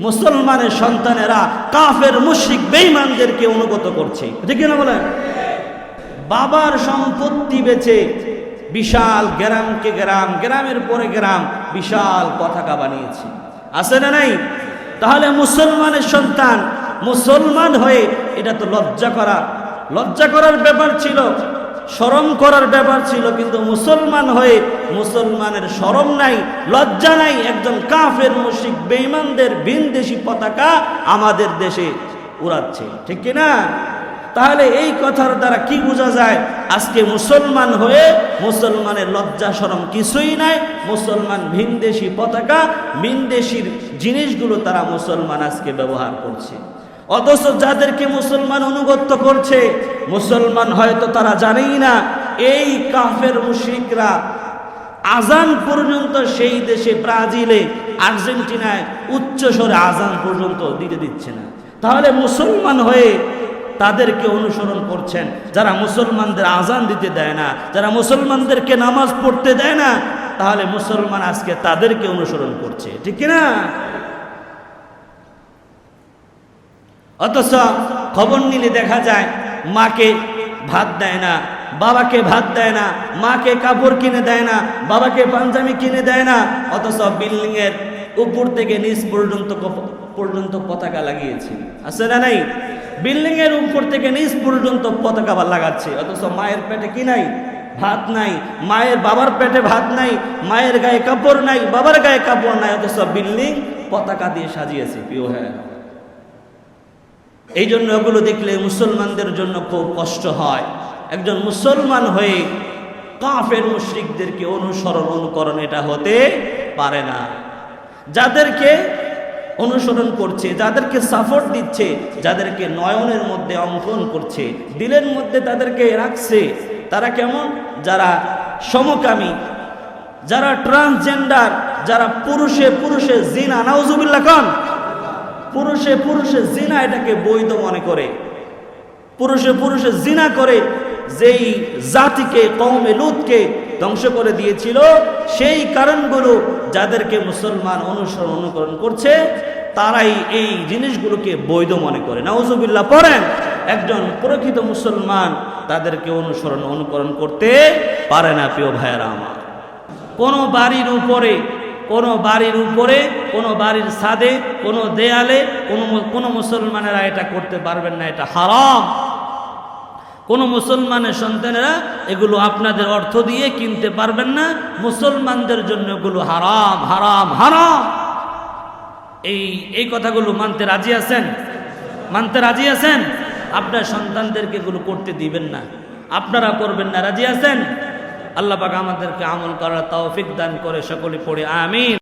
মুসলমানের সন্তানেরা কাফের মুশরিক বেঈমানদেরকে অনুগত করছে, ঠিক না বলেন? বাবার সম্পত্তি বেচে বিশাল গ্রামকে গ্রাম, গ্রামের পরে গ্রাম বিশাল পতাকা বানিয়েছে, আছে না নাই? তাহলে মুসলমানের সন্তান মুসলমান হয়ে, এটা তো লজ্জা করার ব্যাপার ছিল, শরম করার ব্যাপার ছিল, কিন্তু মুসলমান হয়ে মুসলমানের শরম নাই, লজ্জা নাই, একজন কাফের মুশরিক বেঈমানদের ভিনদেশী পতাকা আমাদের দেশে উড়াচ্ছে, ঠিক কি না? তাহলে এই কথার দ্বারা কি বোঝা যায়? আজকে মুসলমান হয়ে মুসলমানের লজ্জা শরম কিছুই নাই, মুসলমান ভিনদেশী পতাকা, ভিনদেশীর জিনিসগুলো তারা মুসলমান আজকে ব্যবহার করছে। অথচ যাদেরকে মুসলমান অনুগত করছে, মুসলমান হয়তো তারা জানেই না এই কাফের মুশরিকরা আজান পর্যন্ত সেই দেশে ব্রাজিলে, আর্জেন্টিনায় উচ্চ স্বরে আজান পর্যন্ত দিতে দিচ্ছে না। তাহলে মুসলমান হয়ে তাদেরকে অনুসরণ করছেন, যারা মুসলমানদের আজান দিতে দেয় না, যারা মুসলমানদেরকে নামাজ পড়তে দেয় না, তাহলে মুসলমান আজকে তাদেরকে অনুসরণ করছে, ঠিক না? অথচ খবর নিলে দেখা যায় মাকে ভাত দেয় না, বাবাকে ভাত দেয় না, মাকে কাপড় কিনে দেয় না, বাবাকে পাঞ্জাবি কিনে দেয় না, অথচ বিল্ডিং এর উপর থেকে নিচ পর্যন্ত পতাকা লাগিয়েছে, আছে না নাই? বিল্ডিং এর উপর থেকে নিচ পর্যন্ত পতাকা লাগাচ্ছে, অথচ মায়ের পেটে কি নাই? ভাত নাই। মায়ের বাবার পেটে ভাত নাই, মায়ের গায়ে কাপড় নাই, বাবার গায়ে কাপড় নাই, অথচ বিল্ডিং পতাকা দিয়ে সাজিয়েছে। প্রিয়, হ্যাঁ, এই জন্য এগুলো দেখলে মুসলমানদের জন্য খুব কষ্ট হয়। একজন মুসলমান হয়ে কাফের মুশরিকদেরকে অনুকরণ এটা হতে পারে না। যাদেরকে অনুসরণ করছে, যাদেরকে সাপোর্ট দিচ্ছে, যাদেরকে নয়নের মধ্যে অঙ্কন করছে, দিলের মধ্যে তাদেরকে রাখছে, তারা কেমন? যারা সমকামী, যারা ট্রান্সজেন্ডার, যারা পুরুষে জিনা, নাউজুবিল্লাহ খান, পুরুষে জিনা এটাকে বৈধ মনে করে, পুরুষে জিনা করে যেই জাতিকে, কওমে লূতকে ধ্বংস করে দিয়েছিল, সেই কারণগুলো যাদেরকে মুসলমান অনুকরণ করছে, তারাই এই জিনিসগুলোকে বৈধ মনে করে। নাউজুবিল্লাহ পড়েন। একজন প্রকৃত মুসলমান তাদেরকে অনুকরণ করতে পারে না। প্রিয় ভাইয়েরা আমার, কোনো বাড়ির উপরে, কোনো বাড়ির ছাদে, কোনো দেয়ালে কোনো মুসলমানেরা এটা করতে পারবেন না, এটা হারাম। কোন মুসলমানের সন্তানেরা এগুলো আপনাদের অর্থ দিয়ে কিনতে পারবেন না, মুসলমানদের জন্য এগুলো হারাম, হারাম, হারাম। এই কথাগুলো মানতে রাজি আছেন? আপনার সন্তানদেরকে এগুলো করতে দিবেন না, আপনারা করবেন না, রাজি আছেন? আল্লাহ পাক আমাদেরকে আমল করার তৌফিক দান করে সকলে পড়ে আমিন।